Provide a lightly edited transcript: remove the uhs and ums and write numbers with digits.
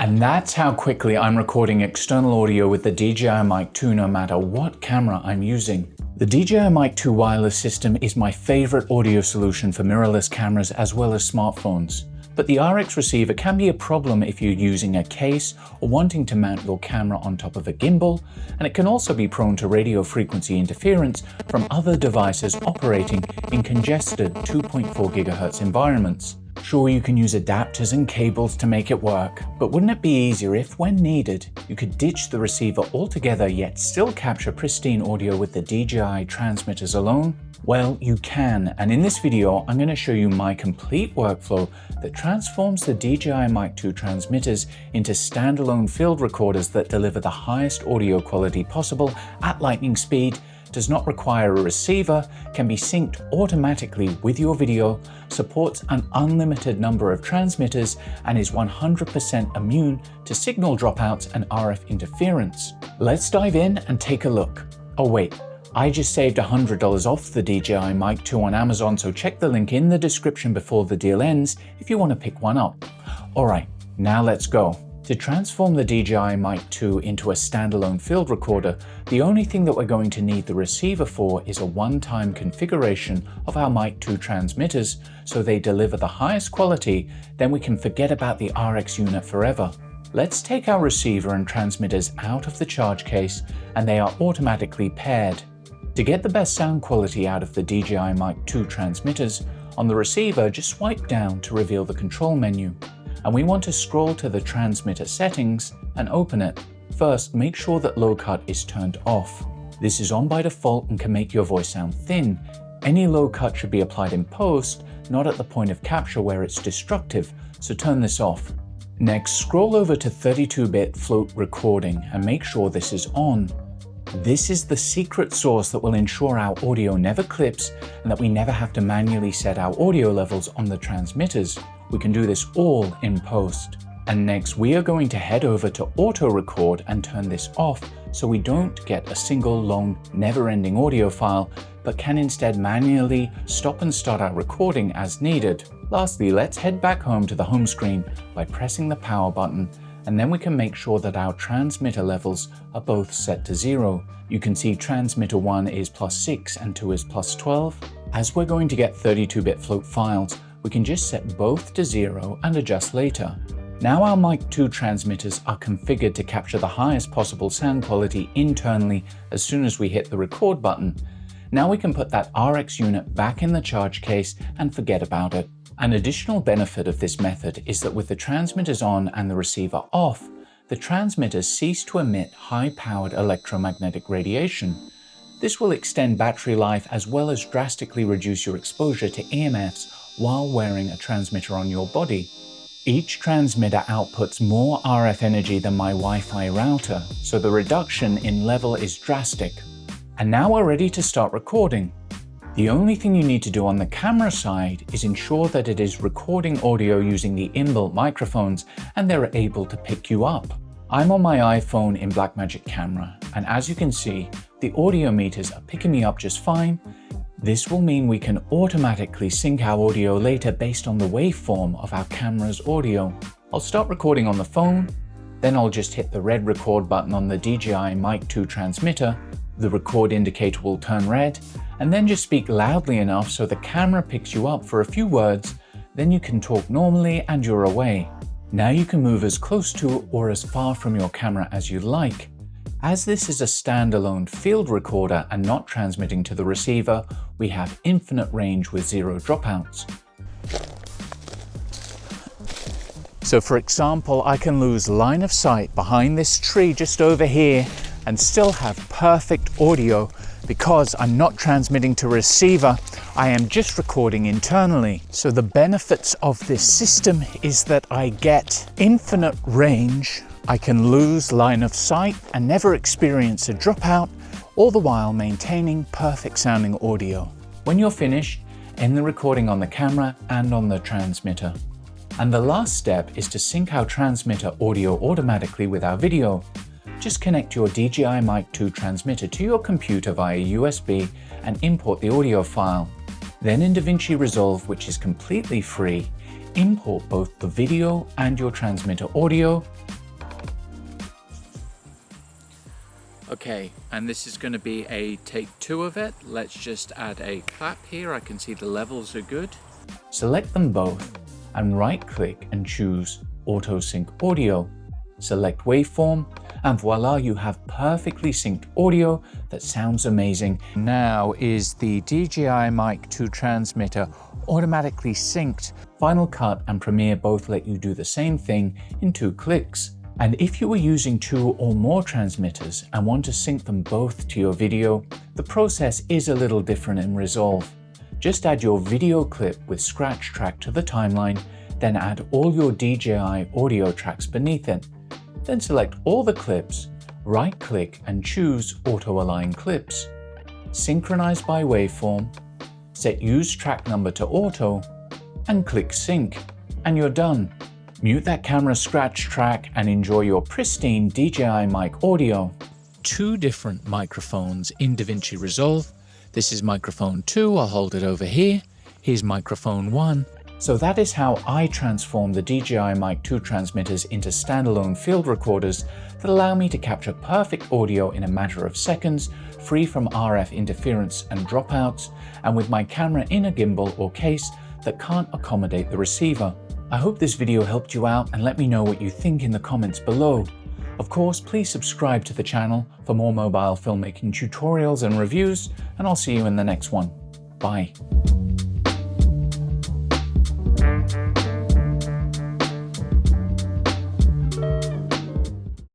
And that's how quickly I'm recording external audio with the DJI Mic 2 no matter what camera I'm using. The DJI Mic 2 wireless system is my favorite audio solution for mirrorless cameras as well as smartphones. But the RX receiver can be a problem if you're using a case or wanting to mount your camera on top of a gimbal, and it can also be prone to radio frequency interference from other devices operating in congested 2.4 GHz environments. Sure, you can use adapters and cables to make it work, but wouldn't it be easier if, when needed, you could ditch the receiver altogether yet still capture pristine audio with the DJI transmitters alone? Well, you can, and in this video, I'm going to show you my complete workflow that transforms the DJI Mic 2 transmitters into standalone field recorders that deliver the highest audio quality possible at lightning speed, does not require a receiver, can be synced automatically with your video, supports an unlimited number of transmitters, and is 100% immune to signal dropouts and RF interference. Let's dive in and take a look. Oh wait, I just saved $100 off the DJI Mic 2 on Amazon, so check the link in the description before the deal ends if you want to pick one up. Alright, now let's go. To transform the DJI Mic 2 into a standalone field recorder, the only thing that we're going to need the receiver for is a one-time configuration of our Mic 2 transmitters so they deliver the highest quality, then we can forget about the RX unit forever. Let's take our receiver and transmitters out of the charge case and they are automatically paired. To get the best sound quality out of the DJI Mic 2 transmitters, on the receiver just swipe down to reveal the control menu. And we want to scroll to the transmitter settings and open it. First, make sure that low cut is turned off. This is on by default and can make your voice sound thin. Any low cut should be applied in post, not at the point of capture where it's destructive, so turn this off. Next, scroll over to 32-bit float recording and make sure this is on. This is the secret sauce that will ensure our audio never clips and that we never have to manually set our audio levels on the transmitters. We can do this all in post. And next, we are going to head over to auto record and turn this off so we don't get a single long, never-ending audio file, but can instead manually stop and start our recording as needed. Lastly, let's head back home to the home screen by pressing the power button, and then we can make sure that our transmitter levels are both set to 0. You can see transmitter 1 is +6 and 2 is +12. As we're going to get 32-bit float files, we can just set both to 0 and adjust later. Now our Mic 2 transmitters are configured to capture the highest possible sound quality internally as soon as we hit the record button. Now we can put that RX unit back in the charge case and forget about it. An additional benefit of this method is that with the transmitters on and the receiver off, the transmitters cease to emit high-powered electromagnetic radiation. This will extend battery life as well as drastically reduce your exposure to EMFs while wearing a transmitter on your body. Each transmitter outputs more RF energy than my Wi-Fi router, so the reduction in level is drastic. And now we're ready to start recording. The only thing you need to do on the camera side is ensure that it is recording audio using the inbuilt microphones and they're able to pick you up. I'm on my iPhone in Blackmagic Camera, and as you can see, the audio meters are picking me up just fine. This will mean we can automatically sync our audio later based on the waveform of our camera's audio. I'll start recording on the phone, then I'll just hit the red record button on the DJI Mic 2 transmitter, the record indicator will turn red, and then just speak loudly enough so the camera picks you up for a few words, then you can talk normally and you're away. Now you can move as close to or as far from your camera as you like. As this is a standalone field recorder and not transmitting to the receiver, we have infinite range with 0 dropouts. So for example, I can lose line of sight behind this tree just over here and still have perfect audio because I'm not transmitting to receiver, I am just recording internally. So the benefits of this system is that I get infinite range, I can lose line of sight and never experience a dropout, all the while maintaining perfect sounding audio. When you're finished, end the recording on the camera and on the transmitter. And the last step is to sync our transmitter audio automatically with our video. Just connect your DJI Mic 2 transmitter to your computer via USB and import the audio file. Then in DaVinci Resolve, which is completely free, import both the video and your transmitter audio, Okay, and this is going to be a take 2 of it. Let's just add a clap here. I can see the levels are good. Select them both and right click and choose Auto Sync Audio. Select Waveform and voila, you have perfectly synced audio that sounds amazing. Now is the DJI Mic 2 transmitter automatically synced. Final Cut and Premiere both let you do the same thing in 2 clicks. And if you were using 2 or more transmitters and want to sync them both to your video, the process is a little different in Resolve. Just add your video clip with Scratch Track to the timeline, then add all your DJI audio tracks beneath it. Then select all the clips, right-click and choose Auto Align Clips. Synchronize by waveform, set Use Track Number to Auto, and click Sync, and you're done. Mute that camera scratch track and enjoy your pristine DJI Mic audio. 2 different microphones in DaVinci Resolve. This is microphone 2, I'll hold it over here. Here's microphone 1. So that is how I transform the DJI Mic 2 transmitters into standalone field recorders that allow me to capture perfect audio in a matter of seconds, free from RF interference and dropouts, and with my camera in a gimbal or case that can't accommodate the receiver. I hope this video helped you out and let me know what you think in the comments below. Of course, please subscribe to the channel for more mobile filmmaking tutorials and reviews, and I'll see you in the next one. Bye.